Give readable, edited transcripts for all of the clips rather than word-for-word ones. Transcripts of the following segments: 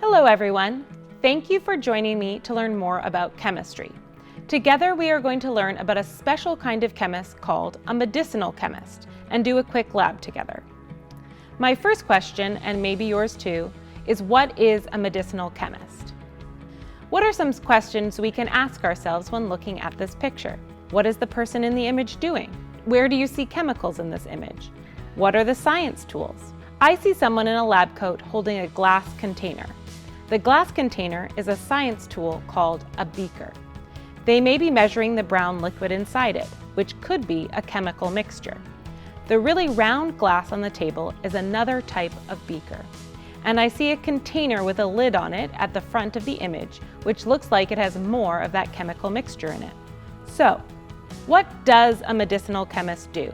Hello everyone! Thank you for joining me to learn more about chemistry. Together we are going to learn about a special kind of chemist called a medicinal chemist and do a quick lab together. My first question, and maybe yours too, is what is a medicinal chemist? What are some questions we can ask ourselves when looking at this picture? What is the person in the image doing? Where do you see chemicals in this image? What are the science tools? I see someone in a lab coat holding a glass container. The glass container is a science tool called a beaker. They may be measuring the brown liquid inside it, which could be a chemical mixture. The really round glass on the table is another type of beaker. And I see a container with a lid on it at the front of the image, which looks like it has more of that chemical mixture in it. So, what does a medicinal chemist do?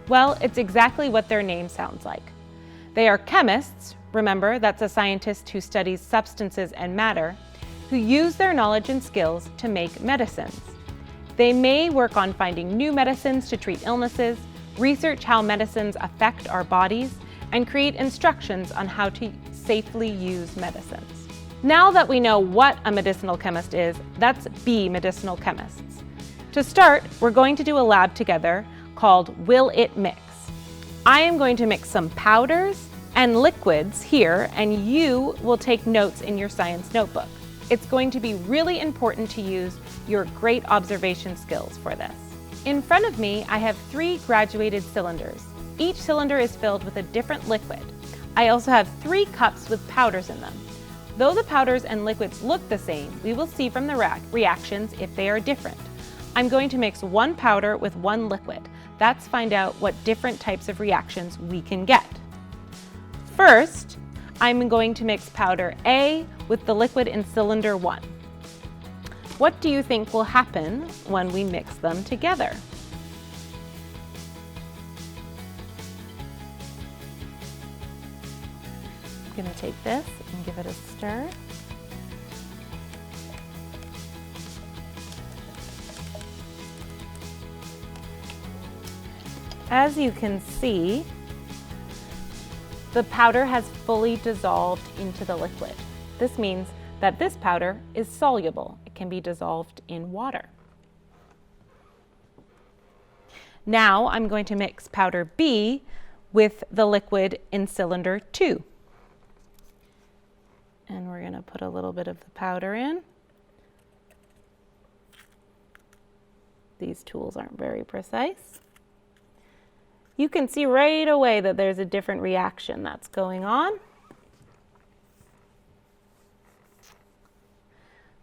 Well, it's exactly what their name sounds like. They are chemists, remember that's a scientist who studies substances and matter, who use their knowledge and skills to make medicines. They may work on finding new medicines to treat illnesses, research how medicines affect our bodies, and create instructions on how to safely use medicines. Now that we know what a medicinal chemist is, let's be medicinal chemists. To start, we're going to do a lab together called Will It Mix? I am going to mix some powders and liquids here, and you will take notes in your science notebook. It's going to be really important to use your great observation skills for this. In front of me, I have 3 graduated cylinders. Each cylinder is filled with a different liquid. I also have 3 cups with powders in them. Though the powders and liquids look the same, we will see from the reactions if they are different. I'm going to mix 1 powder with 1 liquid. Let's find out what different types of reactions we can get. First, I'm going to mix powder A with the liquid in cylinder 1. What do you think will happen when we mix them together? I'm going to take this and give it a stir. As you can see, the powder has fully dissolved into the liquid. This means that this powder is soluble. It can be dissolved in water. Now I'm going to mix powder B with the liquid in cylinder 2. And we're going to put a little bit of the powder in. These tools aren't very precise. You can see right away that there's a different reaction that's going on.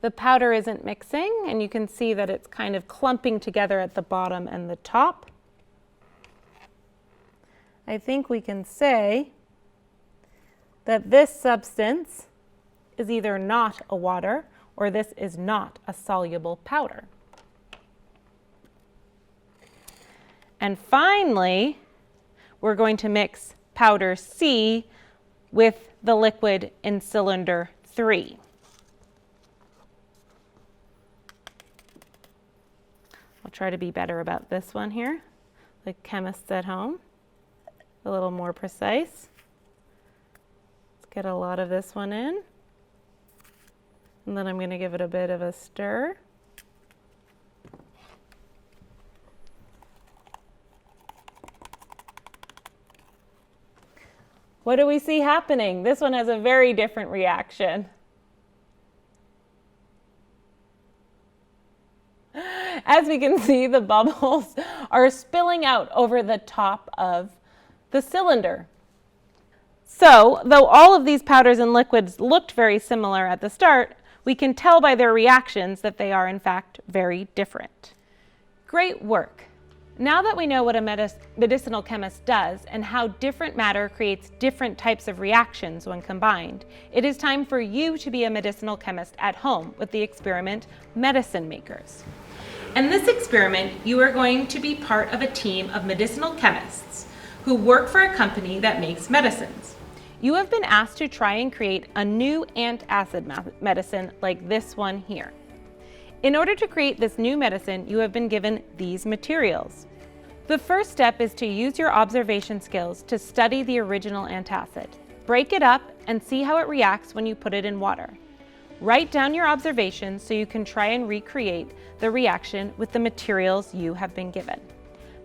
The powder isn't mixing, and you can see that it's kind of clumping together at the bottom and the top. I think we can say that this substance is either not a water or this is not a soluble powder. And finally, we're going to mix powder C with the liquid in cylinder 3. I'll try to be better about this one here, like chemists at home, a little more precise. Let's get a lot of this one in, and then I'm going to give it a bit of a stir. What do we see happening? This one has a very different reaction. As we can see, the bubbles are spilling out over the top of the cylinder. So, though all of these powders and liquids looked very similar at the start, we can tell by their reactions that they are in fact very different. Great work! Now that we know what a medicinal chemist does and how different matter creates different types of reactions when combined, it is time for you to be a medicinal chemist at home with the experiment Medicine Makers. In this experiment, you are going to be part of a team of medicinal chemists who work for a company that makes medicines. You have been asked to try and create a new antacid medicine like this one here. In order to create this new medicine, you have been given these materials. The first step is to use your observation skills to study the original antacid. Break it up and see how it reacts when you put it in water. Write down your observations so you can try and recreate the reaction with the materials you have been given.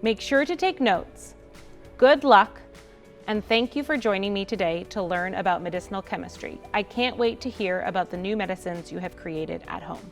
Make sure to take notes. Good luck, and thank you for joining me today to learn about medicinal chemistry. I can't wait to hear about the new medicines you have created at home.